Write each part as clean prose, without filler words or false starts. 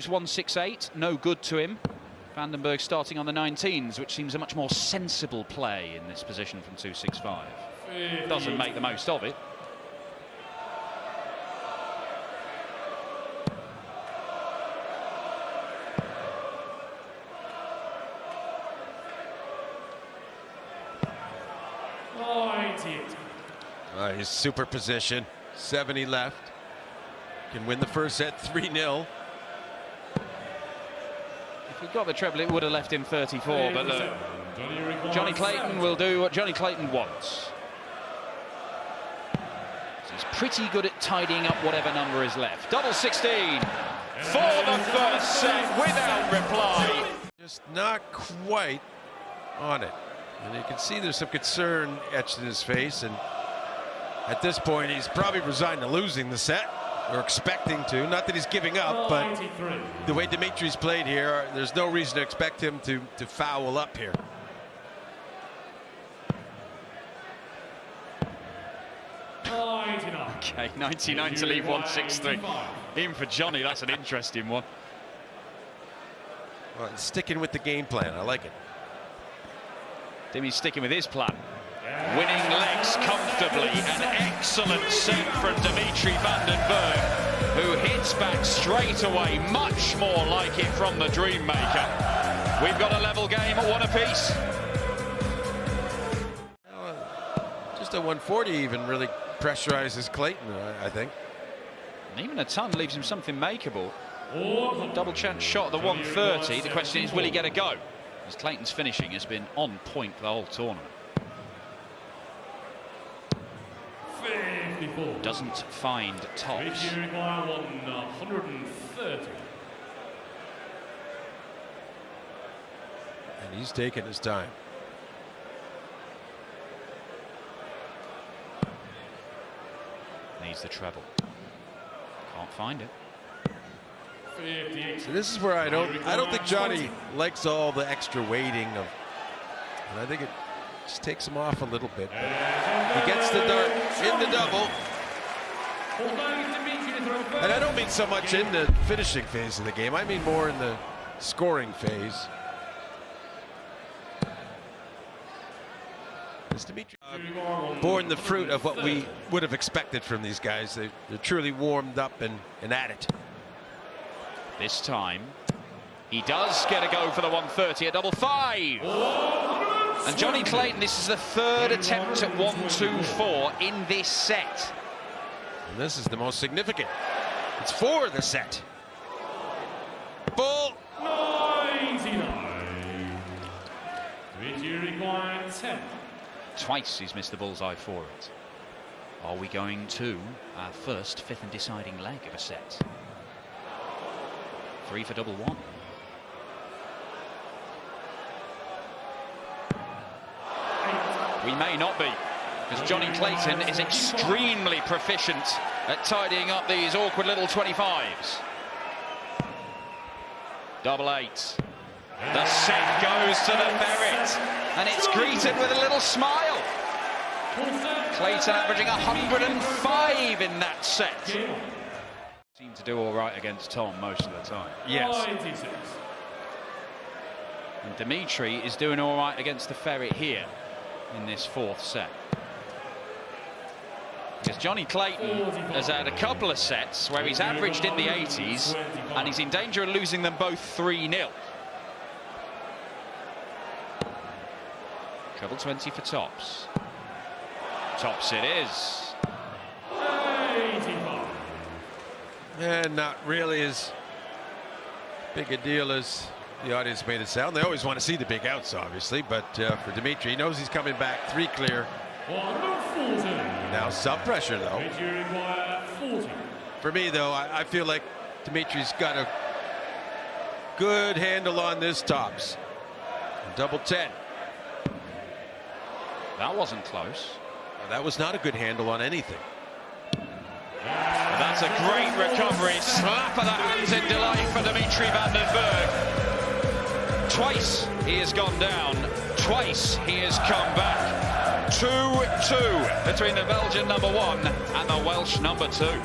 168, no good to him. Vandenberg starting on the 19s, which seems a much more sensible play in this position from 265. Doesn't make the most of it. His super position, 70 left. Can win the first set 3-0. If he got the treble, it would have left him 34, but look, Johnny Clayton will do what Johnny Clayton wants. He's pretty good at tidying up whatever number is left. Double 16 for the first set without reply. Just not quite on it. And you can see there's some concern etched in his face, and at this point he's probably resigned to losing the set, or expecting to. Not that he's giving up, but the way Dimitri's played here, there's no reason to expect him to foul up here. Okay, 99 to leave 163. In for Johnny, that's an interesting one. Well, sticking with the game plan, I like it. Dimi's sticking with his plan. Winning legs comfortably. An excellent set from Dimitri Vandenberg, who hits back straight away, much more like it from the Dream Maker. We've got a level game at one apiece. Just a 140 even really pressurizes Clayton, I think. And even a ton leaves him something makeable. Double chance shot at the 130. The question is, will he get a go? As Clayton's finishing has been on point the whole tournament. Doesn't find tops. And he's taking his time. Needs the treble. Can't find it. So this is where I don't think Johnny likes all the extra weighting of, and I think it just takes him off a little bit. But he gets the dart in the double. And I don't mean so much in the finishing phase of the game, I mean more in the scoring phase. Is Dimitri born the fruit of what we would have expected from these guys? They're truly warmed up and at it. This time, he does get a go for the 130 at double 5. And Johnny Clayton, this is the third attempt at 1-2-4 in this set. And this is the most significant. It's for the set. Full. 99. Required 10. Twice he's missed the bullseye for it. Are we going to our first, fifth and deciding leg of a set? 3 for double 1. We may not be, because Johnny Clayton is extremely proficient at tidying up these awkward little 25s. Double 8. The set goes to the ferret, and it's greeted with a little smile. Clayton averaging 105 in that set. Seemed to do all right against Tom most of the time. Yes. And Dimitri is doing all right against the ferret here in this fourth set. Because Johnny Clayton has had a couple of sets where he's averaged in the 80s, and he's in danger of losing them both 3-0. Treble 20 for tops. Tops it is. And not really as big a deal as the audience made it sound. They always want to see the big outs, obviously, but for Dimitri, he knows he's coming back 3 clear. Now some pressure, though. For me, though, I feel like Dimitri's got a good handle on this tops. Double 10. That wasn't close. That was not a good handle on anything. That's a great recovery. Slap of the hands in delight for Dimitri Vandenberg. Twice he has gone down. Twice he has come back. 2-2 between the Belgian number 1 and the Welsh number 2.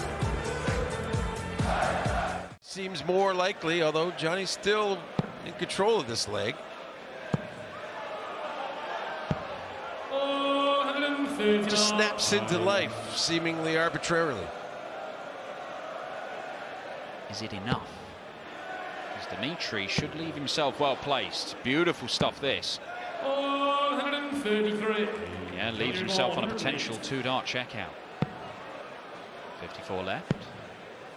seems more likely, although Johnny's still in control of this leg. Just snaps into life, seemingly arbitrarily. Is it enough? Because Dimitri should leave himself well placed. Beautiful stuff, this. 133. Yeah, leaves himself on a potential 2-dart checkout. 54 left.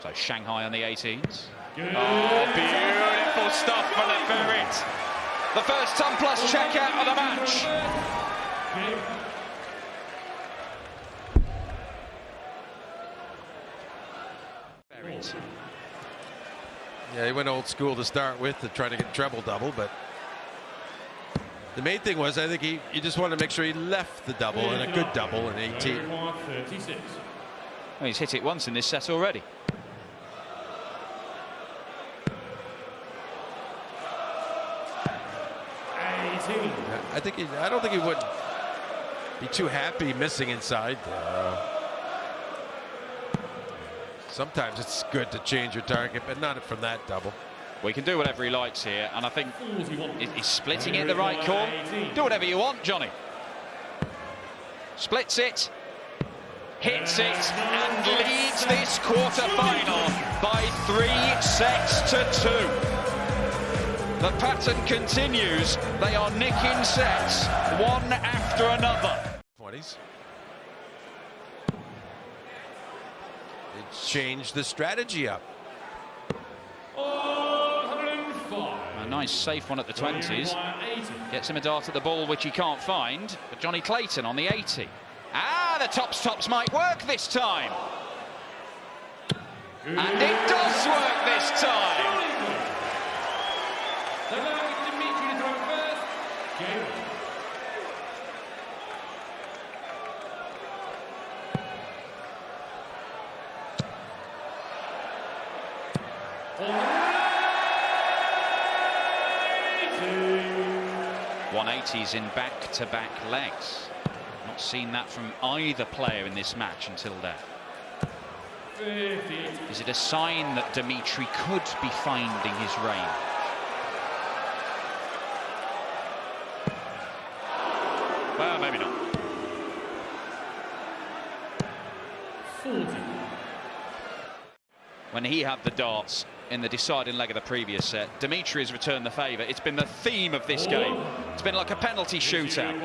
So Shanghai on the 18s. Oh, beautiful stuff from the ferret. The first ton-plus checkout of the match. Yeah, he went old school to start with to try to get treble double, but the main thing was, I think he just wanted to make sure he left the double, and a good double in 18. Well, he's hit it once in this set already. I don't think he would be too happy missing inside. Sometimes it's good to change your target, but not from that double. Well, he can do whatever he likes here, and I think he's splitting it the right call. Do whatever you want, Johnny. Splits it, hits it, and leads this quarter-final by 3-2. The pattern continues. They are nicking sets, one after another. 20s. It's changed the strategy up. A nice safe one at the 20s. Gets him a dart at the ball, which he can't find. But Johnny Clayton on the 80. Ah, the tops might work this time. And it does work this time. .180s in back-to-back legs. Not seen that from either player in this match until then. Is it a sign that Dimitri could be finding his range? Well, maybe not. 40. When he had the darts in the deciding leg of the previous set, Dimitri has returned the favour. It's been the theme of this game. It's been like a penalty shootout.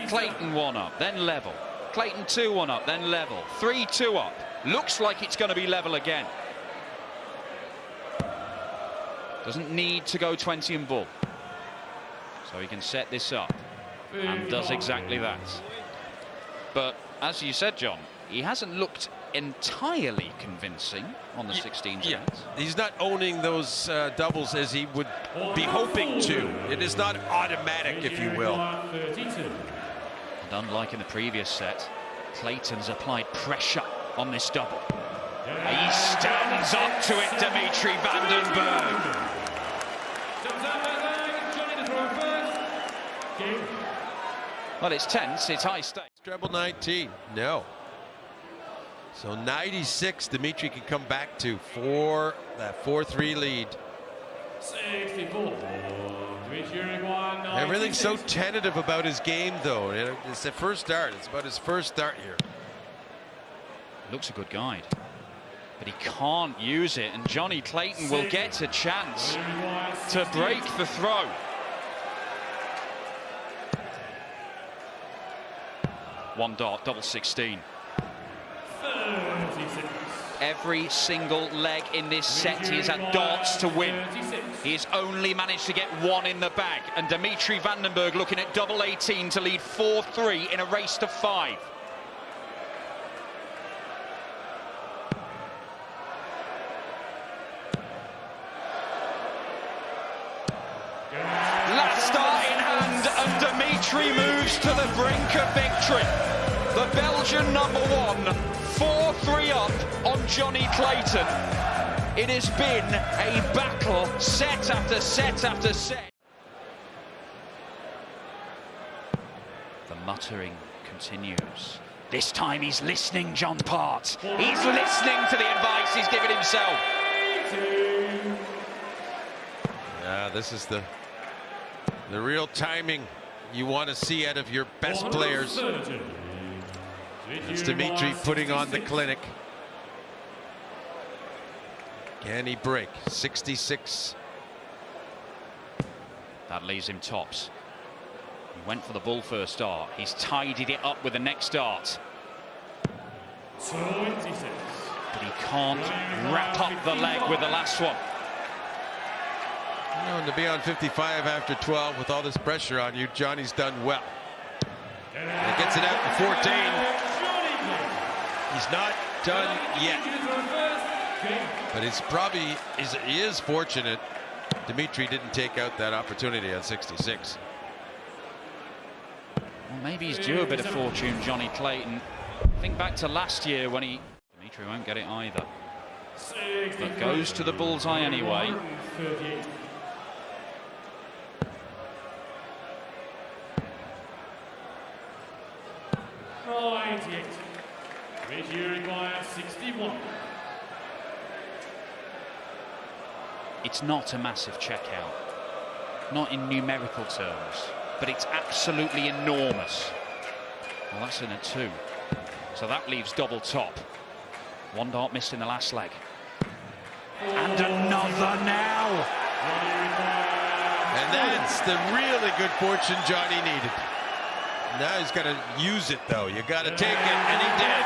Clayton 1 up, then level. Clayton 2-1 up, then level. 3-2 up. Looks like it's going to be level again. Doesn't need to go 20 and bull. So he can set this up. And does exactly that. But as you said, John, he hasn't looked entirely convincing on the 16s. Yeah, he's not owning those doubles as he would be hoping to. It is not automatic, if you will. And unlike in the previous set, Clayton's applied pressure on this double. He stands up to it, Dimitri Vandenberg. Well, it's tense, it's high stakes. Treble 19, no. So 96, Dimitri can come back to that 4-3 lead. 64. Everything's so tentative about his game, though. It's the first dart. It's about his first dart here. Looks a good guide, but he can't use it, and Johnny Clayton will get a chance to break the throw. One dart, double 16. 36. Every single leg in this set he has had darts to win. He has only managed to get one in the bag, and Dimitri Vandenberg looking at double 18 to lead 4-3 in a race to 5. Last dart in hand, and Dimitri moves to the brink of victory. The Belgian #1, 4-3 up on Johnny Clayton. It has been a battle, set after set after set. The muttering continues. This time he's listening, John Part. He's listening to the advice he's given himself. This is the real timing you want to see out of your best players. It's Dimitri putting on the clinic. Can he break? 66. That leaves him tops. He went for the bull first dart. He's tidied it up with the next dart. 26. But he can't wrap up the leg with the last one. You know, and to be on 55 after 12 with all this pressure on you, Johnny's done well. And gets it out to 14. He's not done yet. But he is fortunate Dimitri didn't take out that opportunity at 66. Well, maybe he's due a bit of fortune, Johnny Clayton. Think back to last year when Dimitri won't get it either. But goes to the bullseye anyway. 98. Dimitri requires 61. It's not a massive checkout, not in numerical terms, but it's absolutely enormous. Well, that's in a 2, so that leaves double top. One dart missed in the last leg, and another now. And that's the really good fortune Johnny needed. Now he's got to use it, though. You got to take it, and he did.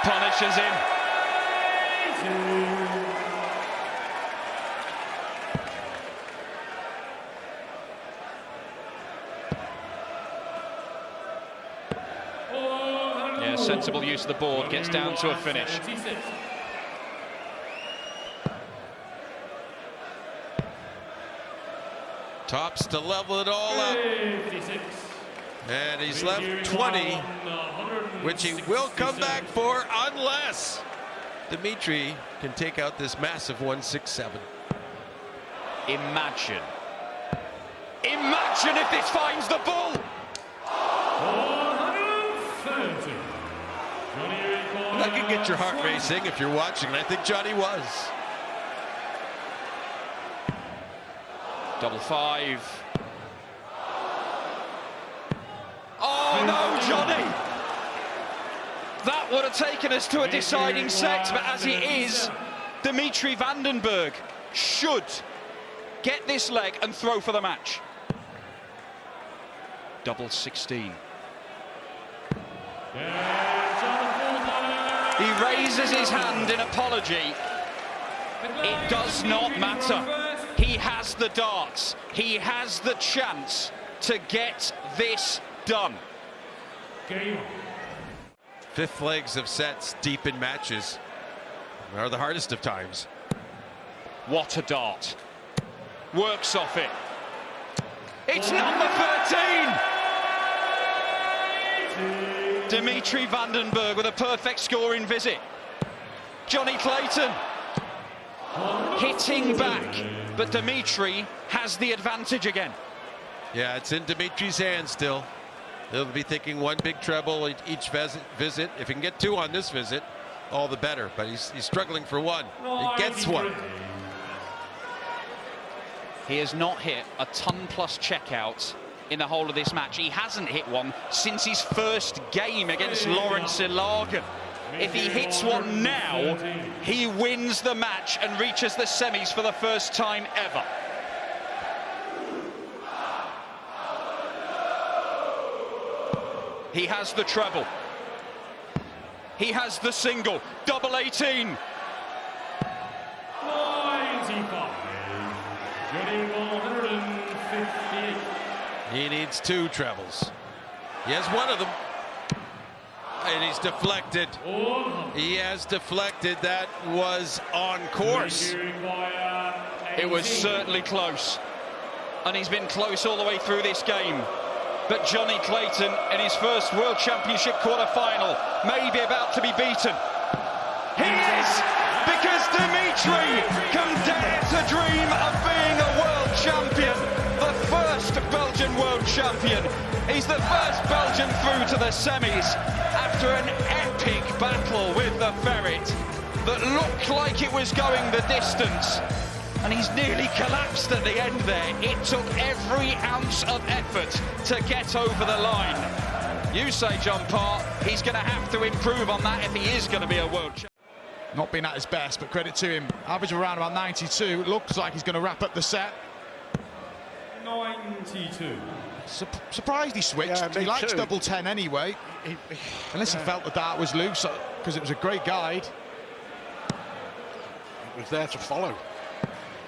Punishes him. Yeah, sensible use of the board, gets down to a finish. Tops to level it all up. And he's left 20, which he will come back for unless Dimitri can take out this massive 167. Imagine if this finds the bull. 130. That can get your heart racing if you're watching, and I think Johnny was. Double 5. Oh no, Johnny! That would have taken us to a deciding set, but as it is, Dimitri Vandenberg should get this leg and throw for the match. Double 16. He raises his hand in apology. It does not matter. He has the darts. He has the chance to get this done. Fifth legs of sets deep in matches are the hardest of times. What a dart. Works off it. It's number 13! Dimitri Vandenberg with a perfect scoring visit. Johnny Clayton hitting back, but Dimitri has the advantage again. Yeah, it's in Dimitri's hands still. He'll be thinking one big treble each visit. If he can get 2 on this visit, all the better. But he's struggling for 1. He gets 1. He has not hit a ton-plus checkout in the whole of this match. He hasn't hit one since his first game against Lawrence Ilagan. If he hits one now, he wins the match and reaches the semis for the first time ever. He has the treble. He has the single. Double 18. 95. Johnny 158. He needs 2 trebles. He has 1 of them. And he's deflected. He has deflected. That was on course. It was certainly close. And he's been close all the way through this game. But Johnny Clayton, in his first World Championship quarter-final, may be about to be beaten. He is! Because Dimitri can dare to dream of being a world champion. The first Belgian world champion. He's the first Belgian through to the semis after an epic epic battle with the ferret that looked like it was going the distance, and he's nearly collapsed at the end there. It took every ounce of effort to get over the line. You say, John Parr, he's going to have to improve on that if he is going to be a world champion. Not been at his best, but credit to him. Average around about 92. It looks like he's going to wrap up the set. 92. Surprised he switched. Yeah, he likes too. double 10 anyway. Unless he felt the dart was loose, because it was a great guide. It was there to follow.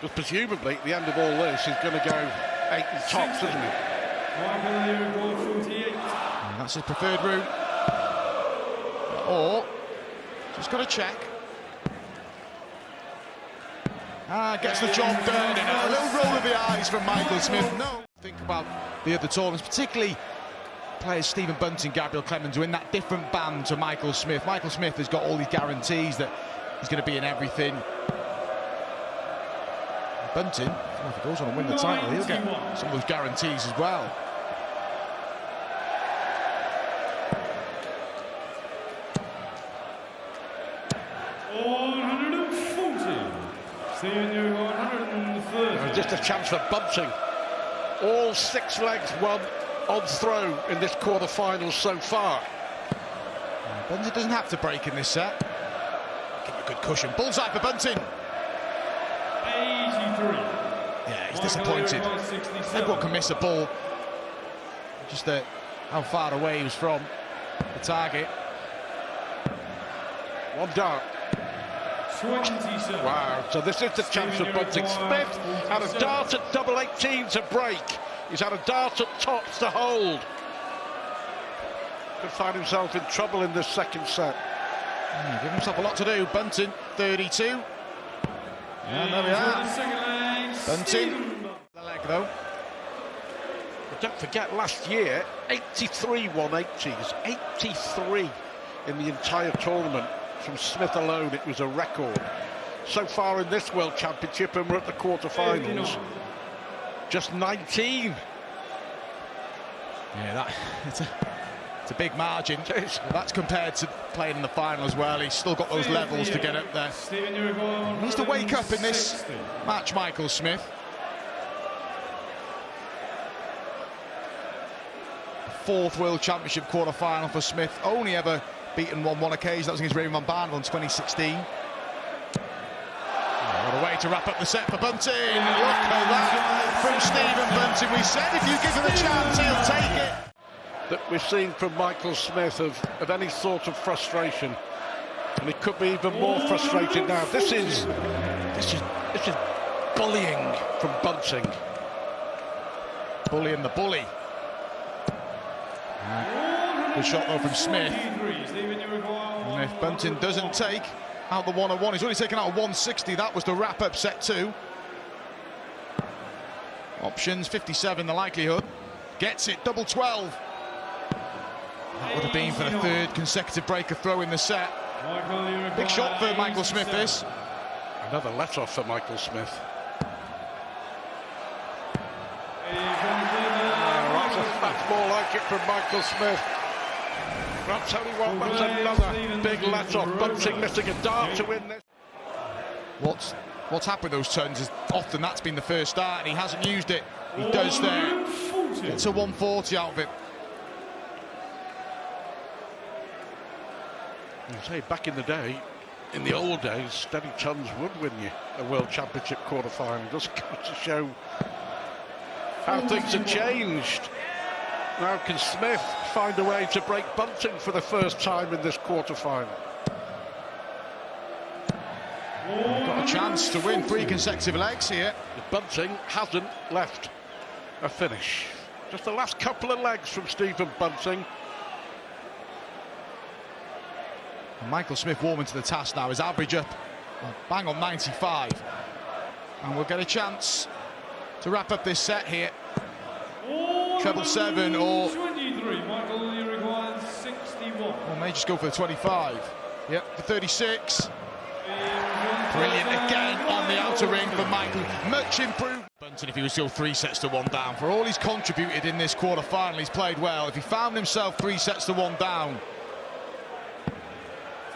But presumably, at the end of all this, he's going to go 8 and tops, isn't he? Michael Uruguay 48. And that's his preferred route. Or, just got to check. Gets the job done. A little roll of the eyes from Michael Smith. No. Think about the other tournaments, particularly players Stephen Bunting, Gabriel Clemens, who are in that different band to Michael Smith. Michael Smith has got all these guarantees that he's going to be in everything. Bunting, if he goes on and win the title, he'll get some of those guarantees as well. Just a chance for Bunting. All 6 legs won on throw in this quarter-final so far. Bunting doesn't have to break in this set. Give him a good cushion. Bullseye for Bunting. 83. Yeah, he's disappointed. Everyone can miss a ball. Just how far away he was from the target. One dart. 27. Wow, so this is the chance for Bunting. Smith had a dart at double 18 to break. He's had a dart at tops to hold. Could find himself in trouble in this second set. Give himself a lot to do. Bunting, 32. And there we are. Bunting. The leg, though. But don't forget, last year, 83 180s. 83 in the entire tournament. From Smith alone, it was a record. So far in this World Championship, and we're at the quarterfinals, just 19. Yeah, it's a big margin. That's compared to playing in the final as well. He's still got those levels to get up there. He needs to wake up in this match, Michael Smith. Fourth World Championship quarter-final for Smith. Only ever beaten one occasion. That was against Raymond van Barneveld in 2016. What a way to wrap up the set for Bunting. Look at that from Stephen Bunting. We said if you give him a chance, he'll take it. That we're seeing from Michael Smith of any sort of frustration, and it could be even more frustrated now. This is bullying from Bunting. Bullying the bully. Good shot though from Smith. And if Bunting doesn't take out the 101, he's only taken out a 160. That was the wrap-up set 2. Options 57, the likelihood. Gets it, double 12. That would have been for the 3rd consecutive break of throw in the set. Big shot for Michael Smith, this. Another let-off for Michael Smith. That's more like it from Michael Smith. I'll tell you what, that's another big let-off. Bunting missing a dart to win this. What's happened with those turns is often that's been the first start and he hasn't used it. He does there. It's a 140 out of it. You say back in the day, in the old days, steady tons would win you a World Championship quarter-final. Just goes to show how things have changed. Now can Smith find a way to break Bunting for the first time in this quarter-final? Got a chance to win 3 consecutive legs here. Bunting hasn't left a finish. Just the last couple of legs from Stephen Bunting. And Michael Smith warming to the task now. His average up bang on 95. And we'll get a chance to wrap up this set here. Treble 7 or 23. Michael Uruguay 61. Or may just go for the 25. Yep, for 36. Brilliant again on the outer ring for Michael. Much improved. Bunting, if he was still 3 sets to 1 down, for all he's contributed in this quarter-final, he's played well. If he found himself 3 sets to 1 down,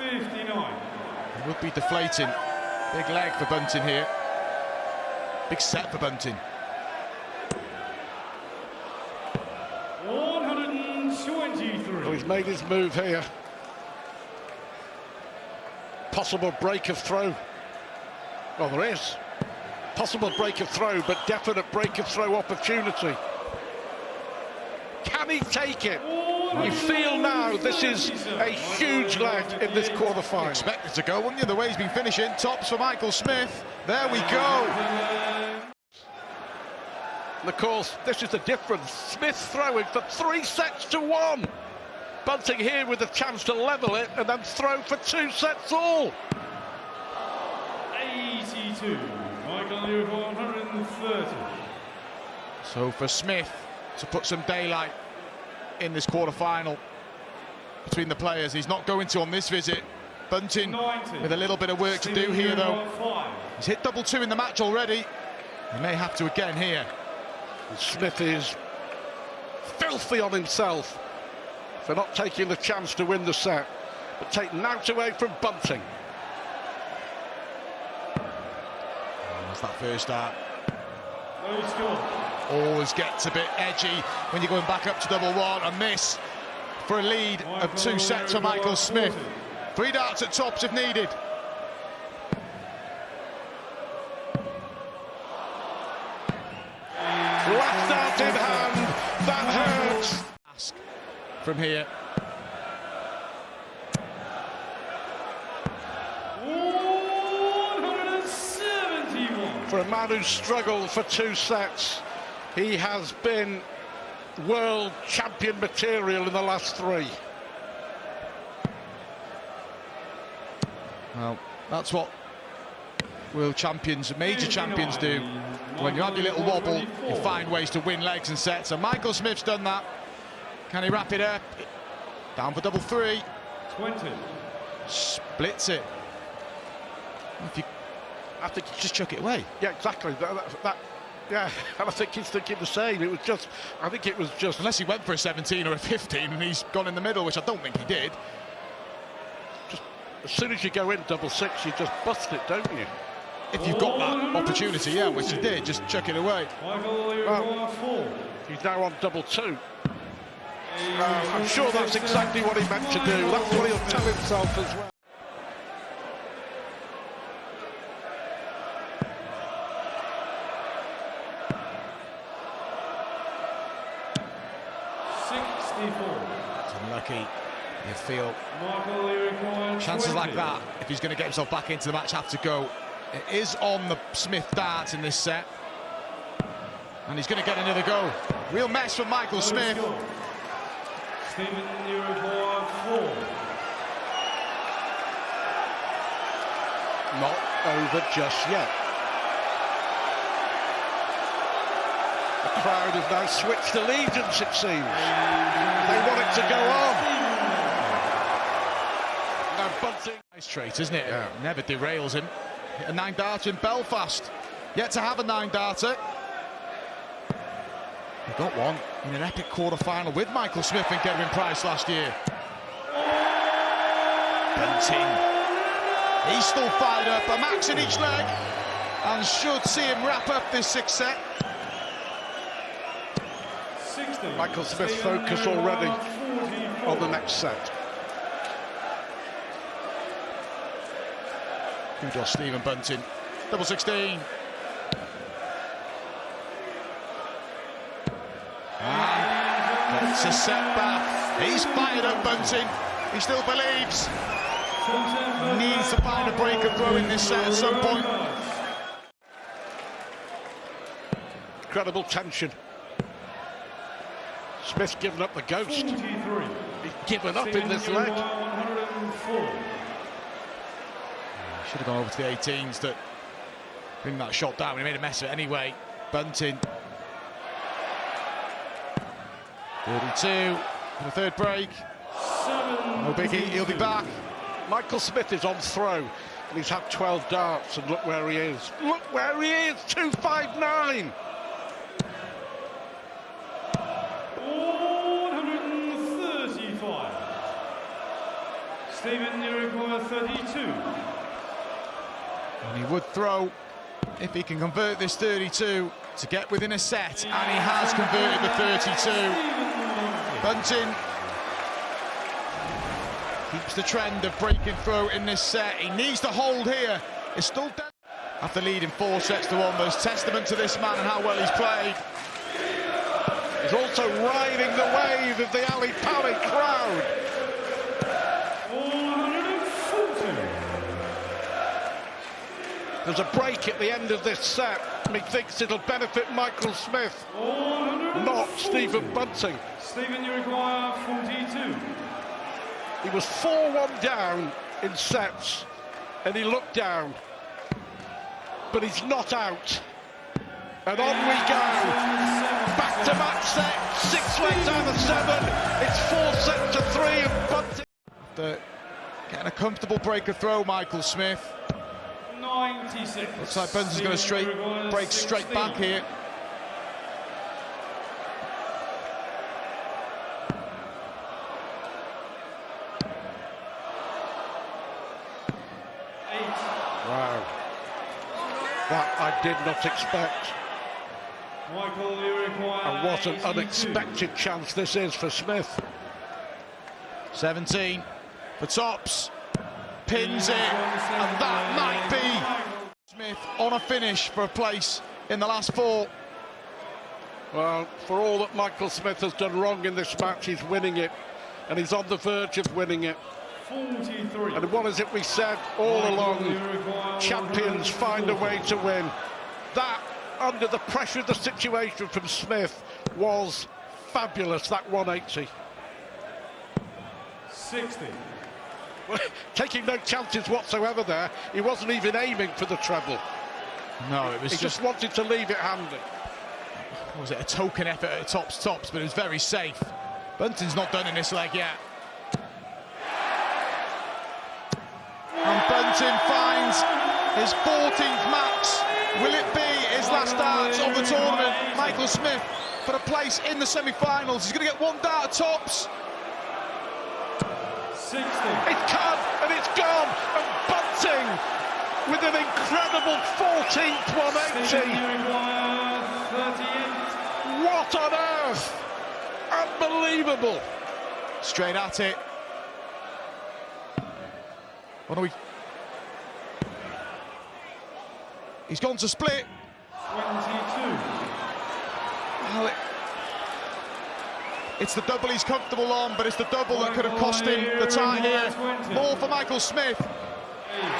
59. It would be deflating. Big leg for Bunting here. Big set for Bunting. 123. Oh, he's made his move here. Possible break of throw. Well, there is. Possible break of throw, but definite break of throw opportunity. Can he take it? You feel now this is a huge leg in this quarter-final. Expected to go, wouldn't you? The way he's been finishing. Tops for Michael Smith. There we go. And of course, this is the difference. Smith throwing for 3 sets to 1. Bunting here with a chance to level it and then throw for 2 sets all. 82. Michael Leary for 130. So for Smith to put some daylight in this quarter-final between the players, he's not going to on this visit. Bunting 90. with a little bit of work to do here, though. He's hit double 2 in the match already. He may have to again here. And Smith is filthy on himself for not taking the chance to win the set, but taken out away from Bunting. That's that first start. No score. Always gets a bit edgy when you're going back up to double 1, and this for a lead of 2 sets for Michael Smith. 3 darts at tops if needed. Last dart in hand, that hurts. Ask from here. 171. For a man who's struggled for 2 sets, he has been world champion material in the last 3. Well, that's what world champions, major champions do. When you have your little wobble, you find ways to win legs and sets, and Michael Smith's done that. Can he wrap it up? Down for double 3. 20. Splits it. I think you just chuck it away. Yeah, exactly. Yeah, and I think he's thinking the same. I think it was just... Unless he went for a 17 or a 15 and he's gone in the middle, which I don't think he did. Just as soon as you go in double 6, you just bust it, don't you? If you've got that opportunity, yeah, which he did, just chuck it away. Michael Leary for 4. He's now on double 2. I'm sure that's exactly what he meant to do. That's what he'll tell himself as well. It's unlucky. You feel Michael Leary for chances 20. like that, if he's going to get himself back into the match, have to go. It is on the Smith darts in this set. And he's going to get another go. Real mess from Michael Smith. Stephen Leary for 4. Not over just yet. The crowd have now switched allegiance, it seems. They want it to go on. Now Bunting. Nice trait, isn't it? Yeah. Never derails him. Hit a 9-darter in Belfast. Yet to have a 9-darter. He got one in an epic quarter-final with Michael Smith and Gerwyn Price last year. Bunting. He's still fired up. A max in each leg. And should see him wrap up this 6th set. 60. Michael Smith focus already on the next set. Kudos, Stephen Bunting. Double 16. And it's a setback. He's fired up, Bunting. He still believes. Needs to find a break of throw in this set at some point. Incredible tension. Smith's given up the ghost. 43. He's given up in this leg. 104. Should have gone over to the 18s to bring that shot down. He made a mess of it anyway. Bunting. 32 for the 3rd break. No biggie, he'll be back. Michael Smith is on throw, and he's had 12 darts, and look where he is. Look where he is, 259. 135. Stephen, you require 32. And he would throw if he can convert this 32 to get within a set, and he has converted the 32. Bunting keeps the trend of breaking through in this set. He needs to hold here. It's still down after leading 4 sets to 1. There's testament to this man and how well he's played. He's also riding the wave of the Ali Pali crowd. 440. There's a break at the end of this set. Methinks it'll benefit Michael Smith, not Stephen Bunting. Stephen, you require 42. He was 4-1 down in sets, and he looked down. But he's not out. And on we go. Back-to-back set, 6 legs out of 7. It's 4 sets to 3, and Bunting. After getting a comfortable break of throw, Michael Smith. 96. Looks like Bunting's going to break straight back here. Wow. That I did not expect. Michael, you require And what an 82. unexpected chance this is for Smith. 17 for tops. Pins it, and that might be Smith on a finish for a place in the last 4. Well, for all that Michael Smith has done wrong in this match, he's winning it, and he's on the verge of winning it. 43. And what is it we said all along? Champions find a way to win. That, under the pressure of the situation from Smith, was fabulous, that 180. 60. Taking no chances whatsoever there. He wasn't even aiming for the treble. No, it was He just wanted to leave it handy. was it a token effort at tops, but it was very safe. Bunting's not done in this leg yet. And Bunting finds his 14th max. Will it be his last darts of the tournament? Michael Smith for a place in the semi-finals. He's going to get 1 dart at tops. 60. It's come and it's gone, and Bunting with an incredible 14th 180. Stephen, you require 38. What on earth? Unbelievable. Straight at it. What are we? He's gone to split. 22. Well, it's the double he's comfortable on, but it's the double that could have cost him the tie here. More for Michael Smith. And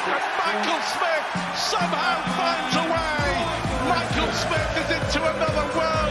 Michael Smith somehow finds a way. Michael Smith is into another world.